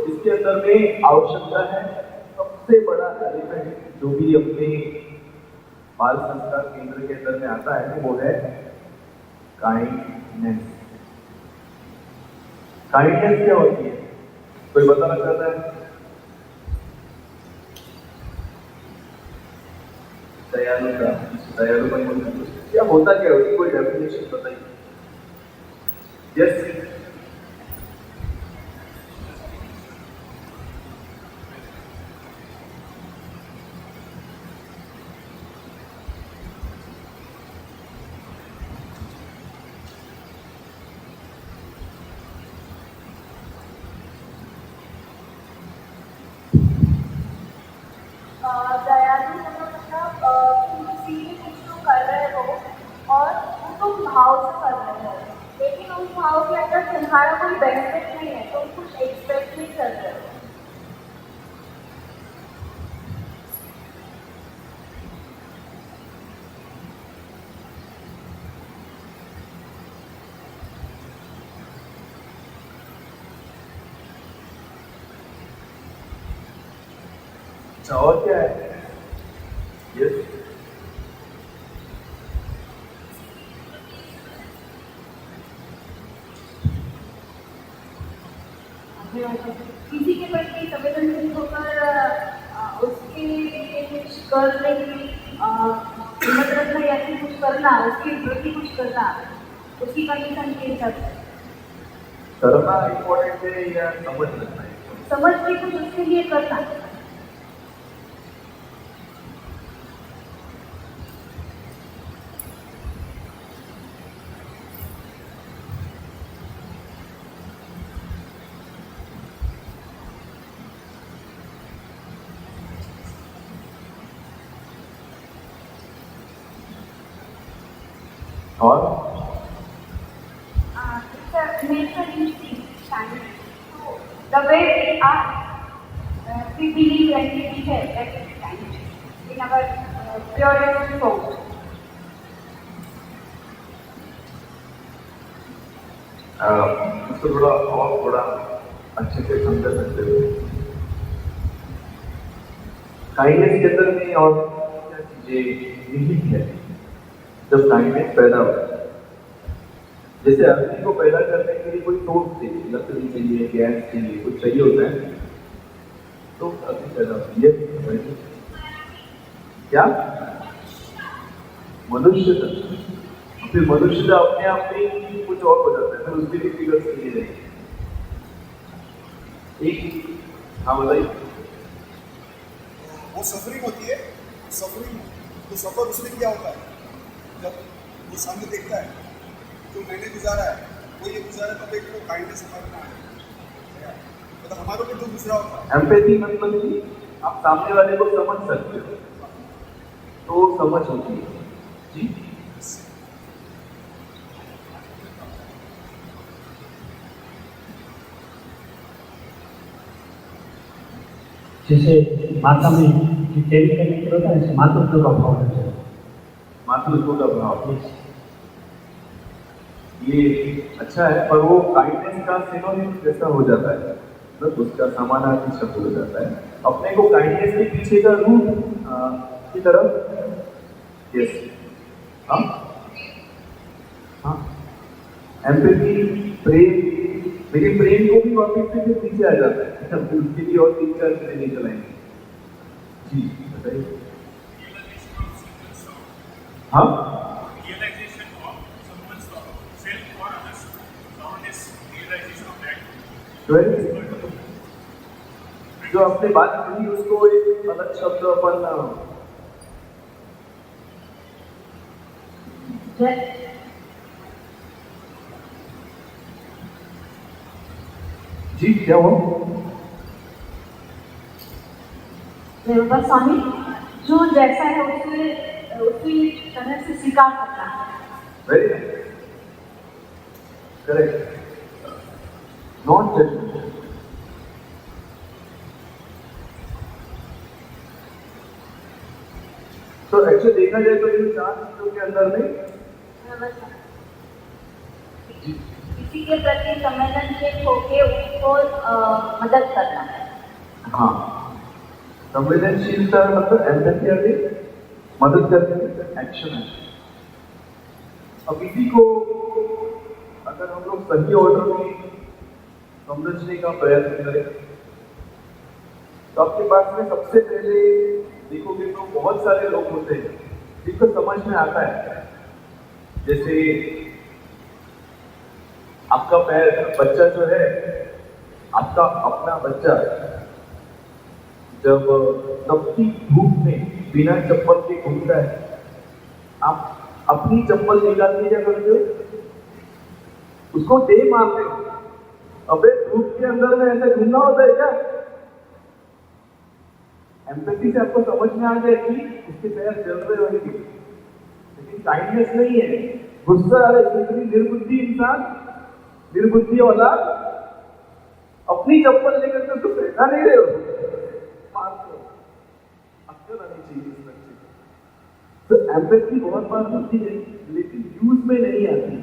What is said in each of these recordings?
इसके अंदर में आवश्यकता है सबसे बड़ा एलिमेंट जो भी अपने बाल संस्कार केंद्र के अंदर में आता है वो है काइंडनेस। काइंडनेस क्या होती है, कोई बताना चाहता है? दयालुता, दयालुपन क्या होता, क्या होती, कोई डेफिनेशन बताइए। यस, दयालु होना मतलब तुम किसी भी कुछ तो कर रहे हो और वो तुम भाव से कर रहे हो, लेकिन उस भाव के अंदर तुम्हारा कोई बेनिफिट नहीं है, तुम कुछ एक्सपेक्ट नहीं कर रहे हो। और क्या है? यस, किसी के प्रति संवेदनशील होकर उसके लिए कुछ करने की हिम्मत रखना या फिर कुछ करना, उसके प्रति कुछ करना, उसकी कंडीशन के हिसाब से करना इम्पोर्टेंट है या समझ रखना है? समझ के कुछ उसके लिए करना। और It's a nature instinct standard. So the way we are, we believe and we behave at this time in our purest form. उसको थोड़ा और थोड़ा अच्छे से समझा सकते हो। काइंडनेस के अंदर में और क्या चीजें निहित है जब काइंडनेस पैदा होता है? जैसे अग्नि को पैदा करने के लिए कोई सोर्स चाहिए, लकड़ी चाहिए, गैस चाहिए, कुछ चाहिए होता है तो अग्नि पैदा होती है। क्या मनुष्य था, फिर मनुष्य का अपने आप में कुछ और हो जाता है, फिर उसके भी फिगर्स नहीं रहेंगे। एक, हाँ बताइए। वो सफरिंग होती है, सफरिंग तो सफर उसमें क्या होता है, जब वो सामने देखता है जो मैंने गुजारा है वो ये गुजारा, तब एक वो काइंडनेस हमारे में आए, मतलब हमारे को जो गुजरा होता है। एम्पैथी मतलब कि आप सामने वाले को समझ सकते हो, तो समझ होती है जी। जैसे माता में केमिकल निकल होता है, मातृत्व का भाव होता है। मातृत्व का भाव, ये अच्छा है, पर वो काइंडनेस का सिनोनिम जैसा हो जाता है, मतलब उसका समानार्थी शब्द हो जाता है। अपने को काइंडनेस के पीछे का रूट की तरफ, यस, हाँ हाँ, एम्पैथी, प्रेम, मेरे प्रेम को भी वापस से फिर पीछे आ जाता है, उसके लिए और 3-4 नहीं चलाएंगे जी, बताइए। हाँ, जो आपने बात कही उसको एक अलग शब्द अपन जी, क्या हुआ? स्वामी जो जैसा है उसी तरह से स्वीकार करना है। Very nice, correct, not judgement. तो एक्चुअली देखा जाए तो इन 4 चीजों के अंदर में किसी के प्रति संवेदनशील होके उसको को मदद करना। हाँ, संवेदनशीलता मतलब एम्पैथी आगे मदद करने की एक्शन है। अब इसी को अगर हम लोग सही ऑर्डर में समझने का प्रयत्न करें तो आपके पास में सबसे पहले देखोगे तो बहुत सारे लोग होते हैं जिनको समझ में आता है। जैसे आपका बच्चा जो है, आपका अपना बच्चा जब तपती धूप में बिना चप्पल के घूमता है, आप अपनी चप्पल निकाल के क्या करते हो? उसको दे मारते हो। अबे धूप के अंदर में ऐसे घूमना होता है क्या? एम्पैथी से आपको समझ में आ गया कि उसके पैर जल रहे होंगे, लेकिन काइंडनेस नहीं है, गुस्सा आ रहा है। इतनी निर्बुद्धि इंसान, निर्बुद्धि वाला अपनी चप्पल लेकर के उसको बैठा नहीं रहे हो, मारते हो। अक्ल आनी चाहिए इस बच्चे को। तो एम्पैथी बहुत बार होती है लेकिन यूज में नहीं आती।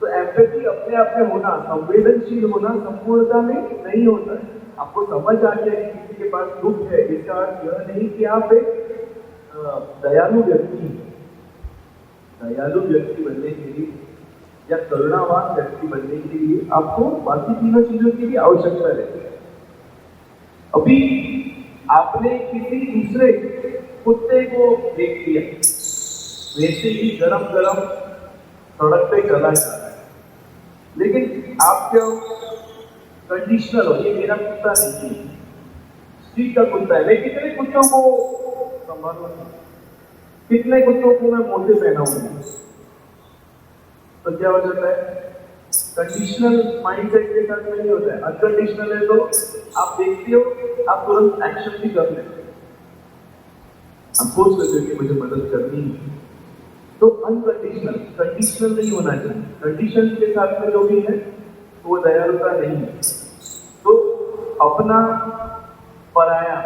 तो एम्पैथी अपने आप में होना, संवेदनशील होना संपूर्णता में नहीं होता है। आपको समझ आ गया कि किसी के पास दुख है, इसका अर्थ यह नहीं कि आप एक दयालु व्यक्ति हैं। दयालु व्यक्ति बनने के लिए या करुणावान व्यक्ति बनने के लिए आपको बाकी तीनों चीजों की भी आवश्यकता रहती है। अभी आपने किसी दूसरे कुत्ते को देख लिया, वैसे ही गरम गरम सड़क पे चला जा रहा है, लेकिन आप क्या कंडीशनल हो, ये मेरा कुत्ता नहीं है, स्ट्रीट का कुत्ता है। मैं कितने कुत्तों को संभालूंगा, कितने कुत्तों को मैं मोटे पहनाऊंगा? तो क्या हो जाता है? कंडीशनल माइंडसेट के साथ नहीं होता है। अनकंडीशनल है तो आप देखते हो, आप तुरंत एक्शन भी कर लेते हो, आप सोच लेते हो कि मुझे मदद करनी है। तो अनकंडीशनल, कंडीशनल नहीं होना चाहिए। कंडीशन के साथ में जो भी है वो दयालुता नहीं है। तो अपना पराया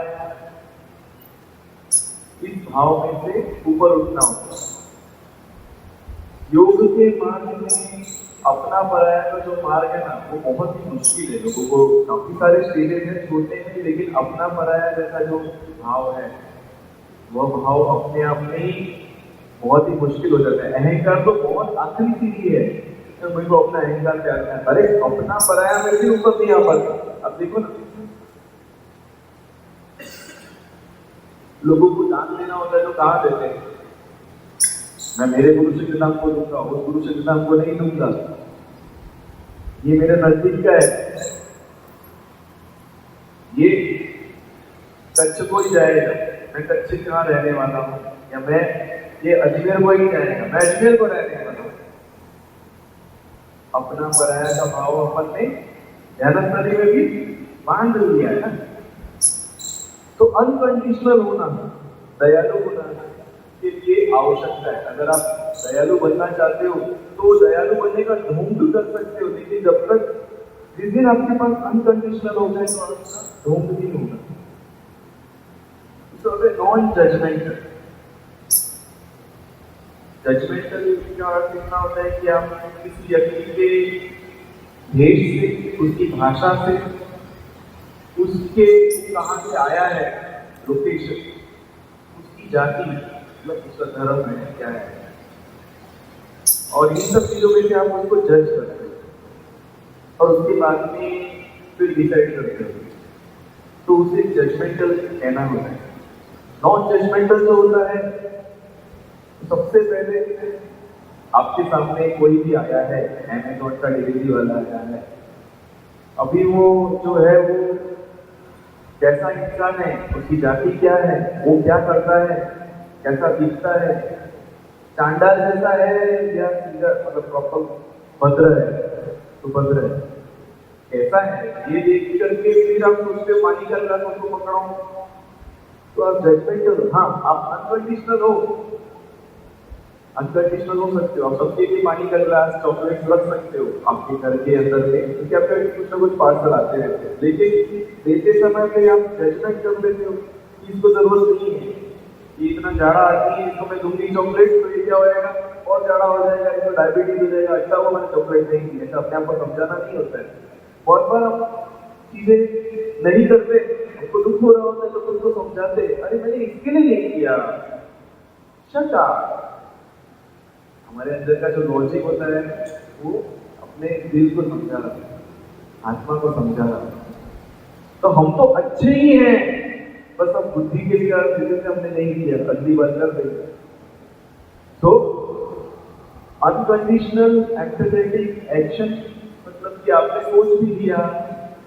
इस भाव में से ऊपर उठना होता है। योग के मार्ग में अपना पराया का जो मार्ग है ना, वो बहुत ही मुश्किल है। लोगों को काफी सारे स्टेजेस हैं छोटे हैं, लेकिन अपना पराया जैसा जो भाव है वह भाव अपने आप में ही बहुत ही मुश्किल हो जाता है। अहंकार तो बहुत आखिरी सीढ़ी है, तो मुझे को अपना अहंकार प्यार है। अरे अपना पराया में भी ऊपर नहीं आ पाता। अब देखो ना, लोगों को दान देना होता है तो कहाँ देते हैं? मैं मेरे गुरु के नाम को दूंगा, उस गुरु के नाम को नहीं दूंगा, ये मेरे नजदीक का है, ये कच्छ को ही जाएगा, मैं कच्छ कहाँ रहने वाला हूँ, या मैं ये अजमेर को ही जाएगा, मैं अजमेर को रहने वाला हूँ। अपना पराया का भाव अपन ने ध्यानस्थली में भी बांध लिया है ना। तो अनकंडीशनल होना, दयालु होना के लिए आवश्यकता है। अगर आप दयालु बनना चाहते हो तो दयालु बनने का ढोंग कर सकते हो, लेकिन जब तक जिस दिन आपके पास अनकंडीशनल हो गए तो आपका ढोंग नहीं होगा। तो नॉन जजमेंटल, जजमेंटल का अर्थ इतना होता है कि आप किसी व्यक्ति के भेष से, उसकी भाषा से, उसके कहाँ से आया है, लोकेशन, उसकी जाति, मतलब उसका धर्म है क्या है, और इन सब चीजों में से आप उसको जज करते हो और उसके बाद में फिर डिसाइड करते हो, तो उसे जजमेंटल कहना होता है। नॉन जजमेंटल जो होता है, सबसे पहले आपके सामने कोई भी आया है, अमेज़न का डिलीवरी वाला आया है, अभी वो जो है वो कैसा इंसान है, उसकी जाति क्या है, वो क्या करता है, कैसा दिखता है, चांडाल जैसा है या सीधा मतलब प्रॉपर भद्र है, तो भद्र है, कैसा है, ये देख करके फिर आप उसके पानी का ग्लास उसको पकड़ो तो आप जजमेंटल। हाँ, आप अनकंडीशनल हो, अनकंडीशनल हो सकते हो, आप सबके लिए पानी का ग्लास, चॉकलेट रख सकते हो आपके घर के अंदर में, क्योंकि आपके कुछ ना कुछ पार्सल आते रहते हैं, लेकिन देते समय पे आप जजमेंट कर देते हो कि इसको जरूरत नहीं है, ये इतना जाड़ा आती है, इसको मैं दूंगी चॉकलेट तो ये क्या हो जाएगा, और जाड़ा हो जाएगा, इसको डायबिटीज हो जाएगा, अच्छा वो मैंने चॉकलेट नहीं दी। ऐसा अपने आप को समझाना नहीं होता है। बहुत बार हम चीजें नहीं करते, हमको दुख हो रहा होता है तो खुद को समझाते, अरे मैंने इसके लिए नहीं किया, शट अप। हमारे अंदर का जो लॉजिक होता है वो अपने दिल को समझा रहा है, आत्मा को समझा रहा है। तो हम तो अच्छे ही हैं, बस हम बुद्धि के लिए वजह से हमने नहीं किया, अगली बार कर देंगे। तो अनकंडीशनल एम्पैथेटिक एक्शन मतलब कि आपने सोच भी लिया,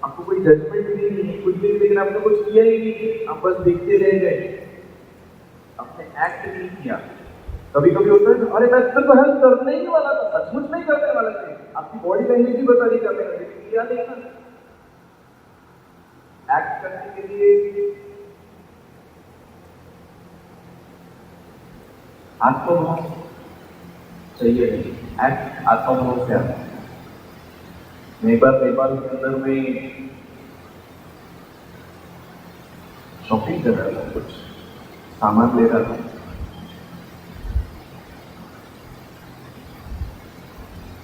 आपको कोई जजमेंट भी नहीं, कुछ भी, लेकिन आपने कुछ किया ही नहीं, आप बस देखते रह गए, आपने एक्ट नहीं किया। कभी कभी होता है, अरे मैं तो हेल्प करने ही वाला था, सचमुच नहीं करने वाला थे, आपकी बॉडी लैंग्वेज ही बता रही करने का, लेकिन किया नहीं था। एक्ट करने के लिए आत्मभाव चाहिए, एक्ट आत्मभाव से आता है। मैं एक बार नेपाल के अंदर में शॉपिंग कर रहा था, कुछ सामान ले रहा था।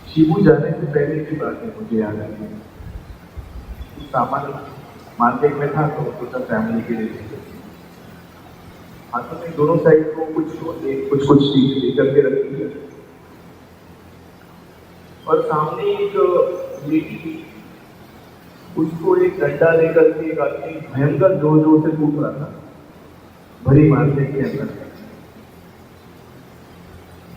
शिबू जाने से पहले की बात है, मुझे याद है। कुछ सामान मार्केट में था तो सोचा फैमिली के लिए लेकर, हाथों में दोनों साइड को कुछ चीज लेकर के रखी है, और सामने एक लेडी थी, उसको एक डंडा लेकर के एक आदमी भयंकर जोर जोर से कूद रहा था भरी मार्केट के अंदर।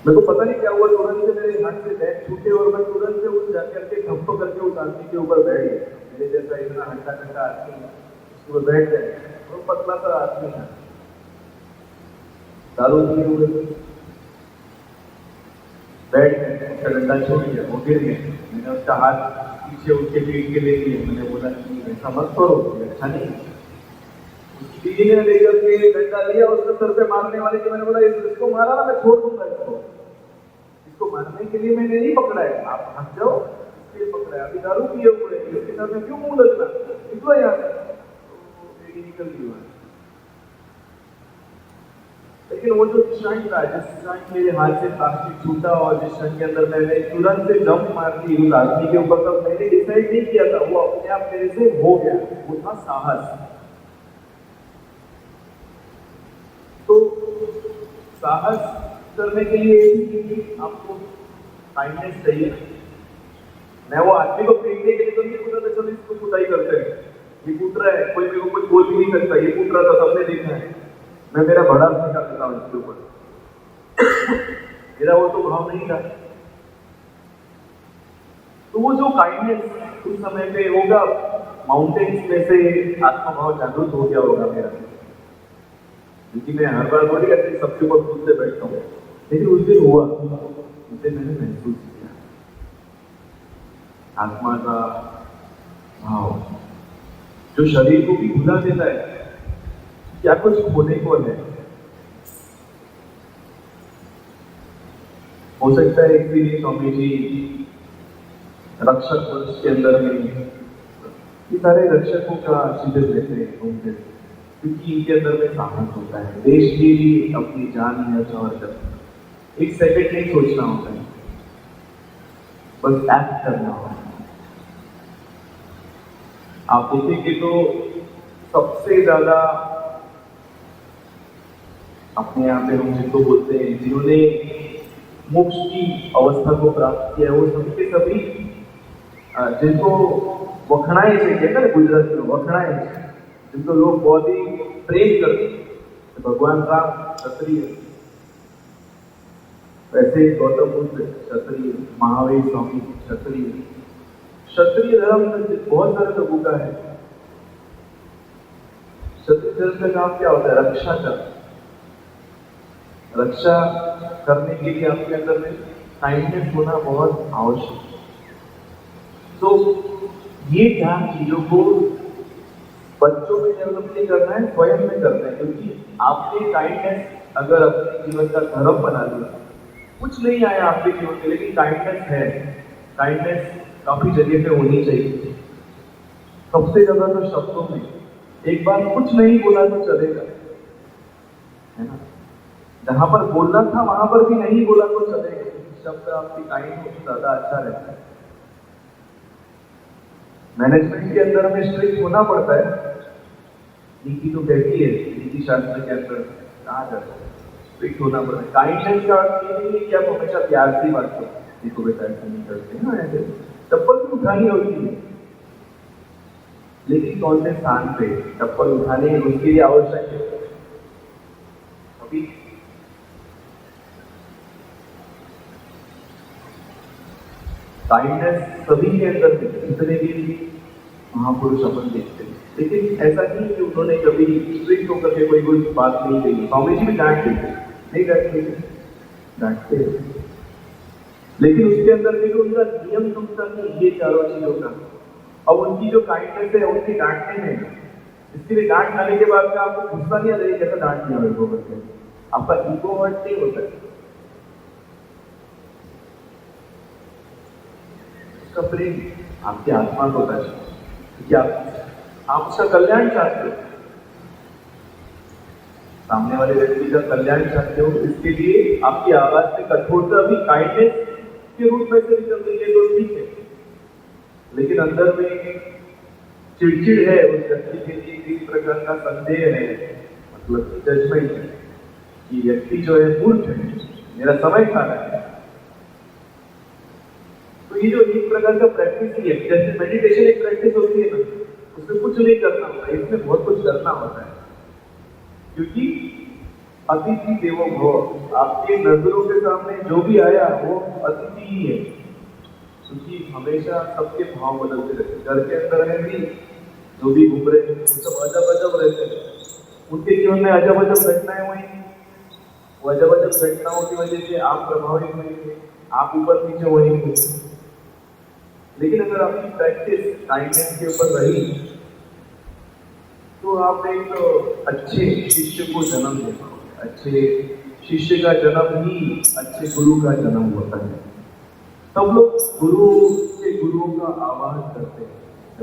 मेरे को पता नहीं क्या हुआ, तुरंत से मेरे हाथ से बैग छूटे और मैं तुरंत से उस जाकर के धप्पो करके उस आदमी के ऊपर बैठ गया। मेरे जैसा इतना हट्टा कट्टा आदमी उसके ऊपर बैठ गया, और पतला सा आदमी था, दारू पिए हुए, बैठ गए, उसका डंडा छोड़ दिया, वो गिर गया। मैंने उसका हाथ पीछे उसके पीठ के ले लिया, मैंने बोला कि ऐसा मत करो, अच्छा नहीं। उसकी बीवी ने लेकर के डंडा लिया, उसके सर पे मारने वाले के, मैंने बोला इसको मारा ना, मैं छोड़ दूंगा इसको मारने के लिए मैंने नहीं पकड़ा है, आप हट जाओ, इसलिए पकड़ा है, अभी दारू पिए हुए हैं, इसके साथ में क्यों मुंह लगना, निकलो यहाँ से। तो मेरी निकल गई वहां। लेकिन वो जो क्षण था, जिस क्षण मेरे हाथ से प्लास्टिक छूटा और जिस क्षण के अंदर मैंने तुरंत से जंप मार दी उस आदमी के ऊपर, तब मैंने डिसाइड नहीं किया था, वो अपने आप मेरे से हो गया, वो था साहस। तो साहस करने के लिए आपको काइंडनेस चाहिए। मैं वो आदमी को पीटने के लिए तो नहीं कूदा था, चलो इसको कुटाई करते हैं, ये कूट रहा है, कोई मेरे को कुछ बोल भी नहीं सकता, ये कूट रहा था, सबने देखा है, मैं मेरा बड़ा निकाल देता हूँ इसके ऊपर। मेरा वो तो भाव नहीं था। तो वो जो काइंडनेस उस समय पे होगा, माउंटेन्स में से आत्मभाव जागरूक हो गया होगा मेरा, क्योंकि मैं हर बार थोड़ी ऐसे सबके ऊपर खुद से बैठता हूँ, लेकिन उस दिन हुआ, उसे मैंने महसूस किया आत्मा का भाव, जो शरीर को भी भुला देता है क्या कुछ होने को है। हो सकता है इसीलिए स्वामी जी रक्षक वंश के अंदर में ये सारे रक्षकों का शिविर लेते हैं घूमते, क्योंकि इनके अंदर में साहस होता है, देश के लिए अपनी जान न्यौछावर करना, एक सेकंड नहीं सोचना होता है, बस एक्ट करना होता है। आप देखेंगे तो सबसे ज्यादा अपने यहाँ पे हम जिनको बोलते हैं, जिन्होंने मोक्ष की अवस्था को प्राप्त किया, वो सभी के सभी जिनको वखणाएं चाहिए ना गुजराती में, वखणाएं, जिनको लोग बहुत ही प्रेम करते हैं, तो भगवान राम क्षत्रिय, वैसे गौतम बुद्ध क्षत्रिय, महावीर स्वामी क्षत्रिय। क्षत्रिय धर्म बहुत सारे लोगों का है। क्षत्रिय धर्म का काम क्या होता है? रक्षा करना। रक्षा करने के लिए आपके अंदर में काइंडनेस होना बहुत आवश्यक है। तो ये ज्ञान चीजों को बच्चों में डेवलप नहीं करना है, स्वयं में करना है, क्योंकि आपने काइंडनेस अगर अपने जीवन का धर्म बना लिया, कुछ नहीं आया आपके जीवन में, लेकिन काइंडनेस है, काइंडनेस काफी जगह पे होनी चाहिए। सबसे ज्यादा तो शब्दों में, एक बार कुछ नहीं बोला तो चलेगा, है ना? जहां पर बोलना था वहां पर भी नहीं बोला तो चलेगा, शब्द आपकी काइंड हो तो ज्यादा अच्छा रहता है। मैनेजमेंट के अंदर हमें स्ट्रिक्ट होना पड़ता है, नीति तो कहती है, नीति शास्त्र के अंदर कहा जाता है स्ट्रिक्ट होना पड़ता है। काइंडनेस का अर्थ ये नहीं है कि आप हमेशा प्यार से बात करो, देखो बेटा ऐसा नहीं करते हैं ना, ऐसे चप्पल भी उठानी होती है, लेकिन कौन से स्थान पे चप्पल उठाने उसके लिए आवश्यक है। अभी काइंडनेस सभी के अंदर जितने भी महापुरुष अपन देखते हैं, लेकिन ऐसा नहीं कि उन्होंने कभी स्ट्रिक्ट होकर के कोई बात नहीं कही। स्वामी जी भी डांट देते नहीं, डांटते, लेकिन उसके अंदर भी तो उनका नियम टूटता नहीं, ये चारों चीजों का। अब उनकी जो काइंडनेस है उनकी डांटने में, इसके लिए डांट खाने के बाद में आपको गुस्सा नहीं आ रही कैसा डांट दिया मेरे को करके, आपका ईगो हर्ट नहीं होता है, उसका प्रेम आपकी आत्मा को होता है कि आप उसका कल्याण चाहते हो, सामने वाले व्यक्ति का कल्याण चाहते हो, इसके लिए आपकी आवाज में कठोरता भी काइंडनेस के रूप में से निकल रही है तो ठीक है, लेकिन अंदर में चिड़चिड़ है उस व्यक्ति के लिए, किस प्रकार का संदेह है, मतलब जजमेंट है कि व्यक्ति जो है मूर्ख है, मेरा समय खा रहा है। तो ये जो एक प्रकार का प्रैक्टिस ही है, जैसे मेडिटेशन एक प्रैक्टिस होती है ना, उसमें कुछ नहीं करना होता है, इसमें बहुत कुछ करना होता है, क्योंकि अतिथि देवो भव, आपके नजरों के सामने जो भी आया वो अतिथि ही है, क्योंकि हमेशा सबके भाव बदलते रहते हैं। घर के अंदर है भी जो भी घूम रहे हैं वो सब अजब अजब रहते हैं, उनके जीवन में अजब अजब घटनाएं हुई, वो अजब अजब घटनाओं की वजह से आप प्रभावित होंगे, आप ऊपर नीचे होंगे। लेकिन अगर आपकी प्रैक्टिस काइंडनेस के ऊपर रही तो आप एक अच्छे शिष्य को जन्म दे पाओगे। अच्छे शिष्य का जन्म ही अच्छे गुरु का जन्म होता है। सब लोग गुरु के गुरुओं का आवाहन करते हैं।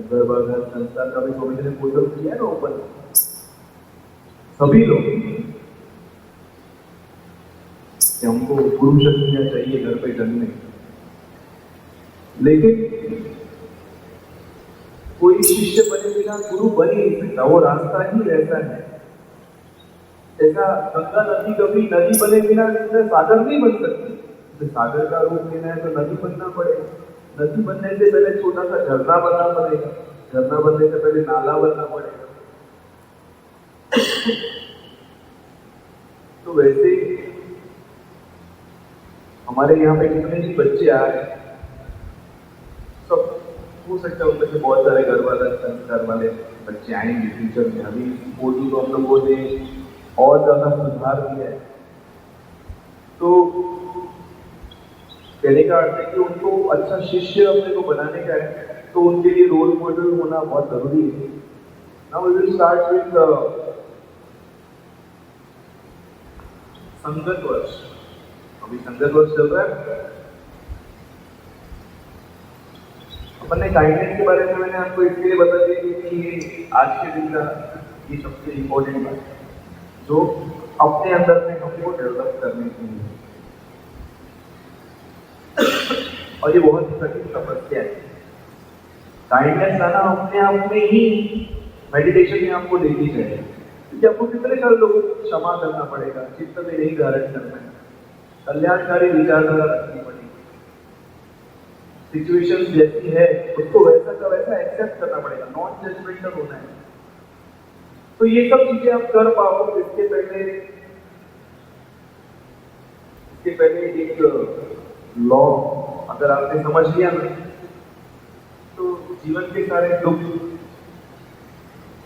गर्भाधार संस्कार का भी स्वामी ने बोधन किया है ना ऊपर, सभी लोग कि हमको गुरु शक्तियां चाहिए घर पे जन्मे, लेकिन कोई शिष्य बने बिना गुरु बन ही नहीं सकता, वो रास्ता ही ऐसा है। ऐसा गंगा नदी कभी नदी बने बिना सागर नहीं बन सकती, तो सागर का रूप लेना है तो नदी बनना पड़ेगा, नदी बनने से पहले छोटा सा झरना बनना पड़ेगा, झरना बनने से पहले नाला बनना पड़ेगा। तो वैसे हमारे यहाँ पे कितने ही बच्चे आ रहे हैं, सब हो सकता है उनमें से बहुत सारे गर्भाधार संस्कार वाले बच्चे आएंगे फ्यूचर में। अभी मोदी को हम लोगों ने और ज्यादा सुधार दिया है, तो कहने का अर्थ है कि उनको अच्छा शिष्य अपने को बनाने का है, तो उनके लिए रोल मॉडल होना बहुत जरूरी है। Now we will start with संगत वर्ष। अभी संगत वर्ष चल रहा है। अपन ने काइंडनेस के बारे में मैंने आपको इसके लिए बता दिया कि ये आज के दिन का ये सबसे इम्पोर्टेंट बात है जो अपने अंदर में हमको डेवलप करने के लिए, और ये बहुत ही कठिन समस्या है। काइंडनेस लाना अपने आप में ही मेडिटेशन में आपको लेती जाए, क्योंकि आपको कितने सारे लोगों को क्षमा करना पड़ेगा, चित्त में नहीं धारण करना है, कल्याणकारी विचारधारा रखनी पड़ेगी, सिचुएशन जैसी है उसको वैसा का वैसा एक्सेप्ट करना पड़ेगा, नॉन जजमेंटल होना है। तो ये सब चीजें आप कर पाओ। इसके पहले एक लॉ अगर आपने समझ लिया ना, तो जीवन के सारे दुख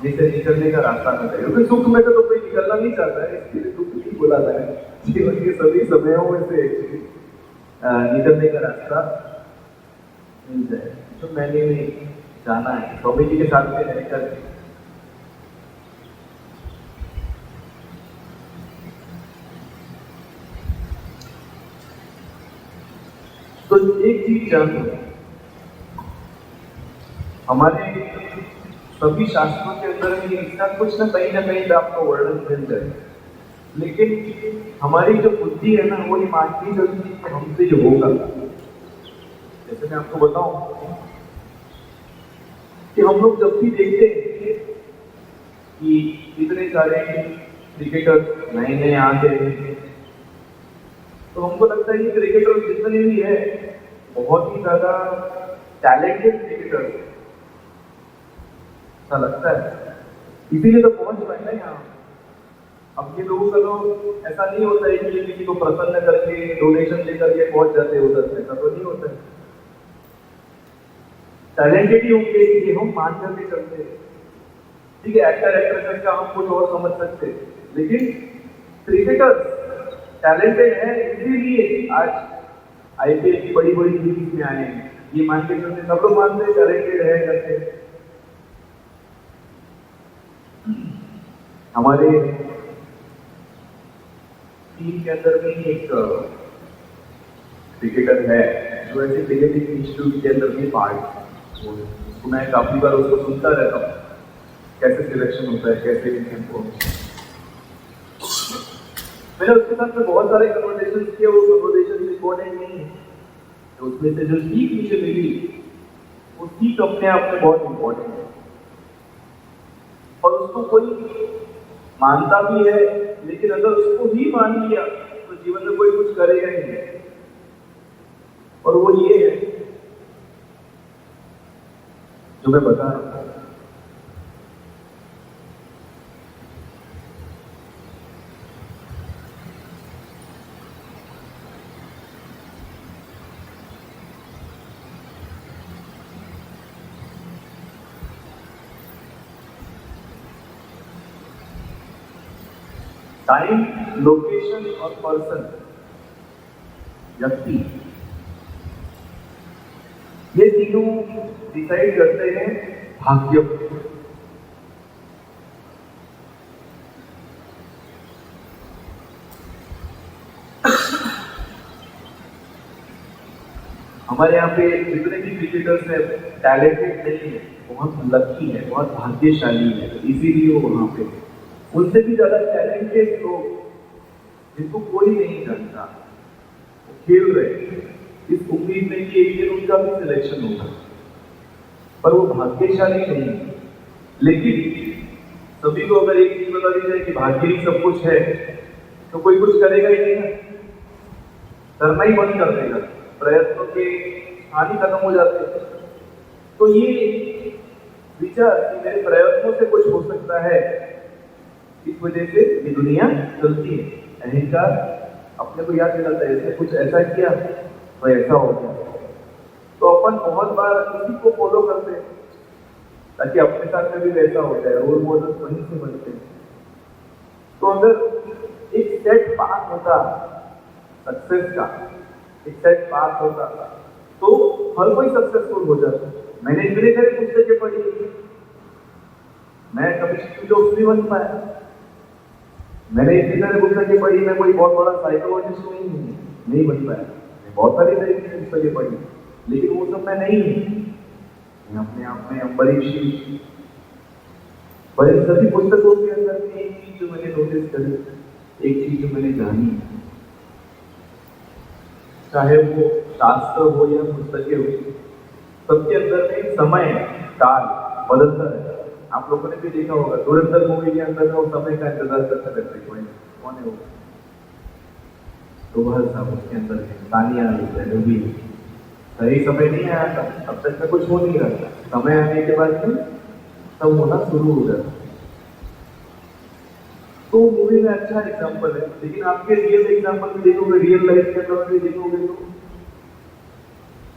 से निकलने का रास्ता मिल जाएगा। क्योंकि सुख में तो कोई निकलना नहीं चाहता है, इसके लिए दुख नहीं बोला जाए। जीवन के सभी समयों में से निकलने का रास्ता मिल जाए। तो मैंने जाना है स्वामी जी के साथ में रहकर, तो एक चीज जान लो, हमारे सभी शास्त्रों के अंदर में इसका कुछ ना कहीं पे आपको वर्णन मिल जाए, लेकिन हमारी जो बुद्धि है ना वो ये मानती चलती है कि हमसे ये होगा। जैसे मैं आपको बताऊं, कि हम लोग जब भी देखते हैं कि इतने सारे क्रिकेटर नए नए आते हैं, तो हमको लगता है कि क्रिकेटर जितने भी है बहुत ही ज्यादा टैलेंटेड क्रिकेटर ऐसा लगता है, इसीलिए तो पहुंच पाए ना यहाँ। अब ये लोगों का तो ऐसा नहीं होता है कि किसी को प्रसन्न करके डोनेशन लेकर के पहुंच जाते हैं उधर से, ऐसा तो नहीं होता है। टैलेंटेड ही होंगे ये हम मान करके चलते हैं। ठीक है, एक्टर एक्ट्रेसेस का हम कुछ और समझ सकते हैं, लेकिन क्रिकेटर टैलेंटेड है, इसीलिए आज आईपीएल की बड़ी बड़ी लीग में आए हैं। ये मान के चलते, सब लोग मानते हैं टैलेंटेड है करके। हमारे टीम के अंदर भी एक क्रिकेटर है जो ऐसे क्रिकेटिंग इंस्टीट्यूट के अंदर भी पार्ट, उसको मैं काफी बार उसको सुनता रहता हूँ कैसे सिलेक्शन होता है, कैसे इनको। मैंने उसके साथ में बहुत सारे कन्वर्सेशन किए, वो कन्वर्सेशन रिकॉर्डेड नहीं है, तो उसमें से जो सीख मुझे मिली वो सीख अपने आप में बहुत इम्पोर्टेंट है। और उसको कोई मानता भी है, लेकिन अगर उसको ही मान लिया तो जीवन में कोई कुछ करेगा ही नहीं। और वो ये है जो मैं बता रहा हूं। टाइम, लोकेशन और पर्सन, व्यक्ति, ये तीनों डिसाइड करते हैं भाग्य को। हमारे यहाँ पे जितने भी क्रिकेटर्स हैं टैलेंटेड नहीं है, बहुत लकी है, बहुत भाग्यशाली है, इसीलिए वो वहां पे। उनसे भी ज्यादा टैलेंटेड लोग जिनको कोई नहीं जानता, वो खेल रहे हैं इस उम्मीद में कि एक दिन उनका भी सिलेक्शन होगा, पर वो भाग्यशाली नहीं है। लेकिन सभी को अगर एक चीज बता दी जाए कि भाग्य ही सब कुछ है, तो कोई कुछ करेगा ही नहीं ना, करना ही बंद कर देगा, प्रयत्नों के हानि खत्म हो जाते हैं। तो ये विचार कि मेरे प्रयत्नों से कुछ हो सकता है, इस वजह से ये दुनिया चलती है। अहंकार अपने को याद दिलाता है, इसने कुछ ऐसा किया तो ऐसा हो गया। तो अपन बहुत बार इसी को फॉलो करते हैं ताकि अपने साथ में भी वैसा हो जाए, रोल मॉडल वहीं से बनते हैं। तो अगर एक सेट पाथ होता सक्सेस का, एक सेट पाथ होता तो हर कोई सक्सेसफुल हो जाता। मैंने इतने सारे पुस्तकें पढ़ी, मैं कभी स्टीव जॉब्स नहीं बन पाया। मैंने इतनी सारी पुस्तकें पढ़ी, मैं कोई बहुत बड़ा साइकोलॉजिस्ट नहीं बन पाया। मैं बहुत सारी तरीके की पुस्तकें पढ़ी, लेकिन वो सब मैं नहीं हूँ। मैं अपने आप में अम्बरीश, पर इन सभी पुस्तकों के अंदर में एक चीज जो मैंने नोटिस करी, एक चीज जो मैंने जानी, चाहे वो शास्त्र हो या पुस्तकें हो, सबके अंदर में समय काल बदलता है। आप लोगों ने भी देखा होगा, धुरंधर मूवी के अंदर वो समय का इंतजार करते रहते, कौन है वो, दोहर साहब, उसके अंदर तानिया भी सही समय नहीं आया था, अब तक का कुछ हो नहीं रहा था, समय आने के बाद में सब होना शुरू हो जाता। तो मूवी में अच्छा एग्जाम्पल है, लेकिन आपके रियल एग्जाम्पल में देखोगे, रियल लाइफ के अंदर में देखोगे तो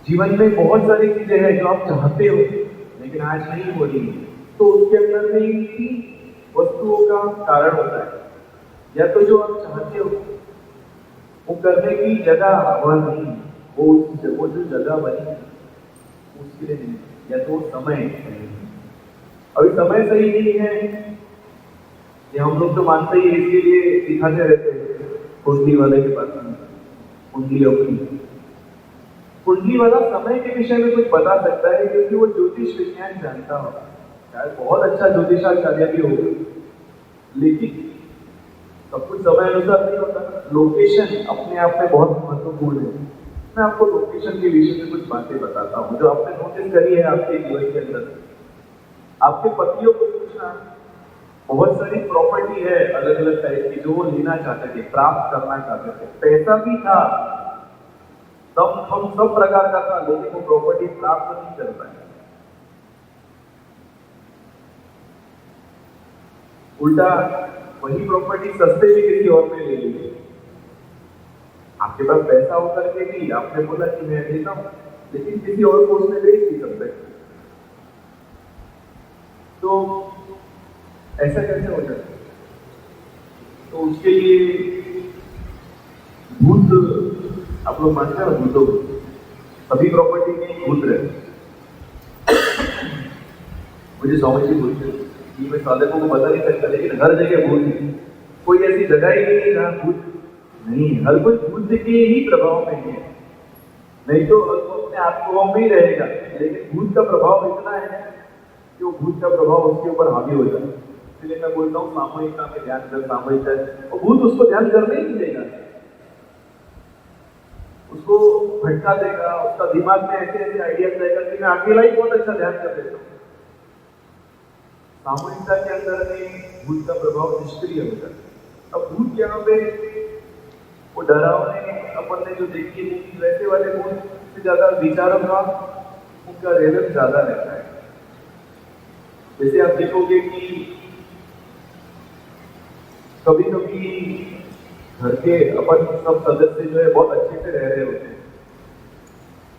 जीवन में बहुत सारी चीजें हैं जो आप चाहते हो लेकिन आज नहीं हो रही है। तो उसके अंदर में ही वस्तुओं का कारण होता है, या तो जो आप चाहते हो वो करने की जगह वह नहीं, वो जो जगह बनी उसके लिए नहीं, या तो समय नहीं। अभी समय सही नहीं है, ये हम लोग तो मानते ही, इसीलिए दिखाते रहते हैं कुंडली वाले के पास कुंडली अपनी। कुंडली वाला समय के विषय में कुछ बता सकता है क्योंकि वो ज्योतिष विज्ञान जानता हो, शायद बहुत अच्छा ज्योतिषाचार्य भी होगा, लेकिन सब कुछ समय अनुसार नहीं होता। लोकेशन अपने आप में बहुत महत्वपूर्ण है। मैं आपको लोकेशन के विषय में कुछ बातें बताता हूँ जो आपने नोटिस करी है आपके जीवन के अंदर। आपके पतियों को पूछना, बहुत सारी प्रॉपर्टी है अलग अलग टाइप की जो वो लेना चाहते थे, प्राप्त करना चाहते थे, पैसा भी था, सब प्रकार का था, लेकिन वो प्रॉपर्टी प्राप्त नहीं कर पाए। उल्टा वही प्रॉपर्टी सस्ते भी किसी और ने ले ली। आपके पास पैसा होकर के भी आपने बोला कि मैं देता हूं, लेकिन किसी और को उसने बेच नहीं सकते। तो ऐसा कैसे हो जाता है? तो उसके लिए भूत, आप लोग मानते हैं भूतों, सभी प्रॉपर्टी में भूत रहते। मुझे स्वामी जी बोलते हैं कि मैं साधकों को बता नहीं सकता, लेकिन हर जगह भूत है। कोई ऐसी जगह ही नहीं है जहाँ भूत नहीं है। हर कोई भूत के ही प्रभाव में है, नहीं तो अपने आत्मा में ही रहेगा। लेकिन भूत का प्रभाव इतना है कि वो भूत का प्रभाव उसके ऊपर हावी हो जाता है। इसलिए मैं बोलता हूँ सामूहिकता में ध्यान कर, सामूहिकता, और भूत उसको ध्यान करने ही नहीं देगा, उसको भटका देगा। उसका दिमाग में ऐसे ऐसे आइडिया जाएगा कि मैं अकेला ही बहुत अच्छा ध्यान कर लेता हूँ। सामूहिकता के अंदर में भूत का प्रभाव निष्क्रिय होता है। अब भूत यहाँ पे वो डरावने अपन ने जो देखी है, वैसे वाले भूत से ज्यादा विचारों का उनका रेलेवंस ज्यादा रहता है। जैसे आप देखोगे कि कभी कभी घर के अपन सब सदस्य जो है बहुत अच्छे से रह रहे होते हैं,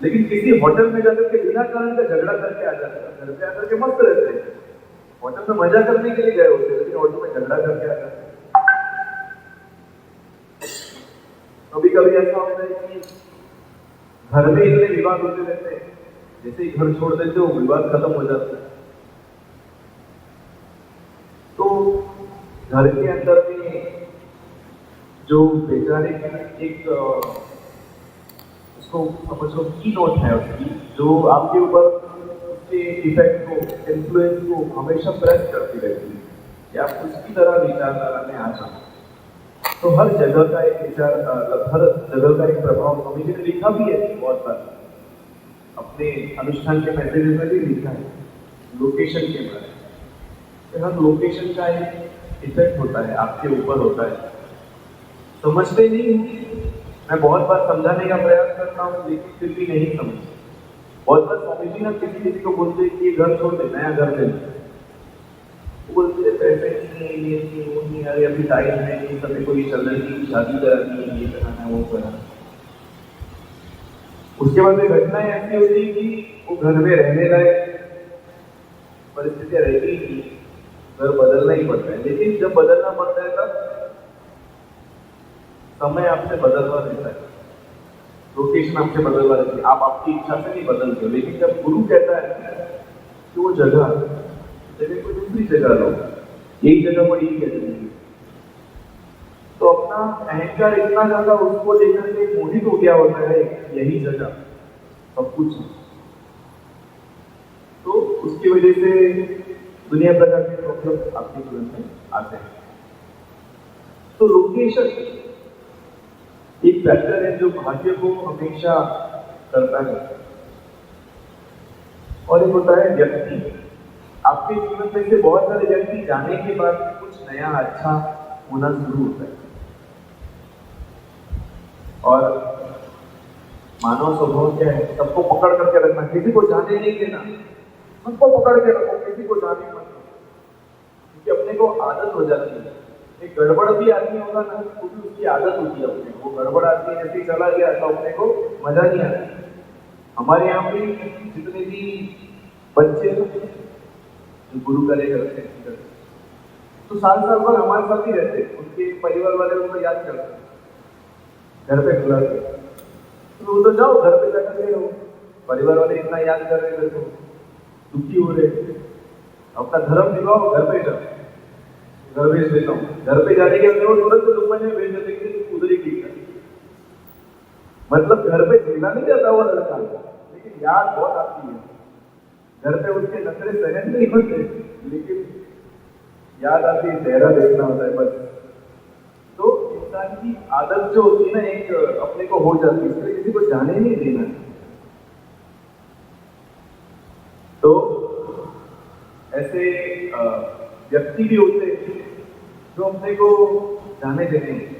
लेकिन किसी होटल में जाकर के बिना कारण का झगड़ा करके आ जाते हैं। घर पे आकर के मस्त रहते हैं, होटल में मजा करने के लिए गए होते हैं, लेकिन होटल में झगड़ा करके आ जाते हैं। कभी कभी ऐसा होता है कि घर में इतने विवाद होते रहते हैं, जैसे ही घर छोड़ देते हो विवाद खत्म हो जाता है। तो घर के अंदर में जो बेचारे एक उसको समझो की नोट है उसकी, जो आपके ऊपर उसके इफेक्ट को, इन्फ्लुएंस को हमेशा प्रेस करती रहती है कि आप उसकी तरह विचारधारा में आ जाओ। तो हर जगह का एक विचार, हर जगह का एक प्रभाव स्वामी जी ने लिखा भी है बहुत बार, अपने अनुष्ठान के मैसेज में भी लिखा है लोकेशन के बारे में। हर लोकेशन का एक इफेक्ट होता है, आपके ऊपर होता है। समझते नहीं, मैं बहुत बार समझाने का प्रयास करता हूँ, लेकिन फिर भी नहीं समझते। बहुत बार स्वामी जी ना किसी को बोलते कि ये घर छोड़ दे, नया घर ले, बोलते पैसे नहीं, ये नहीं, वो नहीं, अरे अभी टाइम है, ये सब कोई चल रही थी, शादी करानी है, ये कराना है, वो कराना। उसके बाद में घटनाएं ऐसी होती कि वो घर में रहने लायक परिस्थितियां रहती ही नहीं, घर बदलना ही पड़ता है। लेकिन जब बदलना पड़ता है तब समय आपसे बदलवा देता है, लोकेशन आपसे बदलवा देती है, आप आपकी इच्छा से नहीं बदलते हो। लेकिन जब गुरु कहता है कि वो जगह को दूसरी जगह लो, एक जगह पर यही कहते हैं, तो अपना अहंकार इतना ज्यादा उसको लेकर के मोहित हो गया होता है, यही जगह सब कुछ। तो उसकी वजह से दुनिया प्रकार के प्रॉब्लम आपके जीवन में आते हैं। तो लोकेशन एक फैक्टर है जो भाग्य को हमेशा करता है। और एक होता है व्यक्ति। आपके जीवन में से बहुत सारे व्यक्ति जाने के बाद कुछ नया अच्छा होना शुरू होता है। और मानव स्वभाव क्या है, सबको पकड़ करके रखना, किसी को जाने नहीं देना, सबको पकड़ के रखो, किसी को जाने मत दो, क्योंकि अपने को आदत हो जाती है। एक गड़बड़ भी आदमी होगा ना, तो भी उसकी आदत होती है अपने को। गड़बड़ आदमी ऐसे ही चला गया तो अपने को मजा नहीं आता। हमारे यहाँ पे जितने भी बच्चे जो गुरु करे करते हैं, तो साल भर हमारे साथ ही रहते, उनके परिवार वाले उनको याद करते हैं, घर पे बुलाते, तो वो तो जाओ घर पे जाकर के रहो। परिवार वाले इतना याद कर रहे थे, तो दुखी हो रहे, अपना धर्म निभाओ, घर पे जाओ, घर भेज देता हूँ। घर पे जाने के बाद वो तुरंत दुकान में भेज देते कि उधर ही ठीक है। मतलब घर पे झेला नहीं जाता वो लड़का, लेकिन याद बहुत आती है। घर पे उसके नखरे सहन नहीं होते, लेकिन याद आती है, चेहरा देखना होता है बस। तो इंसान की आदत जो होती है ना, एक अपने को हो जाती है, इसलिए किसी को जाने नहीं देना। तो ऐसे ऐसे व्यक्ति भी होते हैं जो अपने को जाने देते हैं।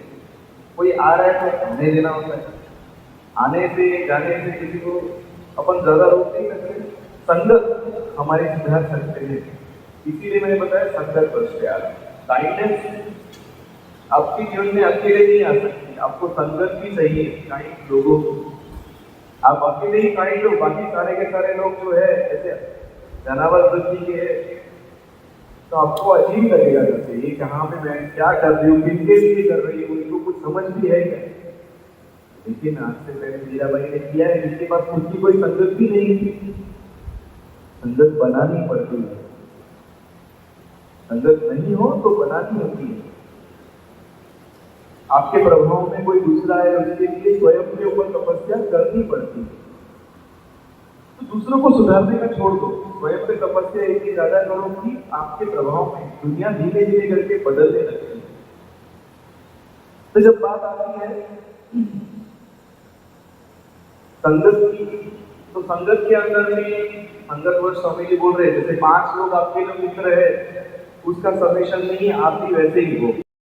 कोई आ रहा है तो आने देना होता है, आने से जाने से किसी को अपन ज़्यादा रोक नहीं सकते। संगत हमारी सुधार सकते हैं, इसीलिए मैंने बताया संगत फर्स्ट यार। काइंडनेस आपके जीवन में अकेले नहीं आ सकती, आपको संगत भी चाहिए काइंड लोगों की। आप अकेले ही काइंड हो, बाकी सारे के सारे लोग जो है ऐसे जानवर वृत्ति के है, तो आपको अजीब लगेगा जैसे ये कहाँ पे मैं क्या कर रही हूँ, किसके लिए कर रही हूँ, इनको कुछ समझ भी है क्या। लेकिन आज से पहले मीराबाई ने किया है, जिसके पास खुद की कोई संगत भी नहीं थी। संगत बनानी पड़ती है, संगत नहीं हो तो बनानी होती है। आपके प्रभाव में कोई दूसरा है, उसके लिए स्वयं के ऊपर तपस्या करनी पड़ती है। तो दूसरों को सुधारने का छोड़ दो, स्वयं पे तपस्या इतनी ज्यादा करो कि आपके प्रभाव में दुनिया धीरे धीरे करके बदलने लगती है। तो जब बात आती है संगत की, तो संगत के अंदर में संगत वर्ष स्वामी जी बोल रहे हैं, जैसे 5 लोग आपके जो मित्र है, उसका समेशन नहीं, आप भी वैसे ही हो।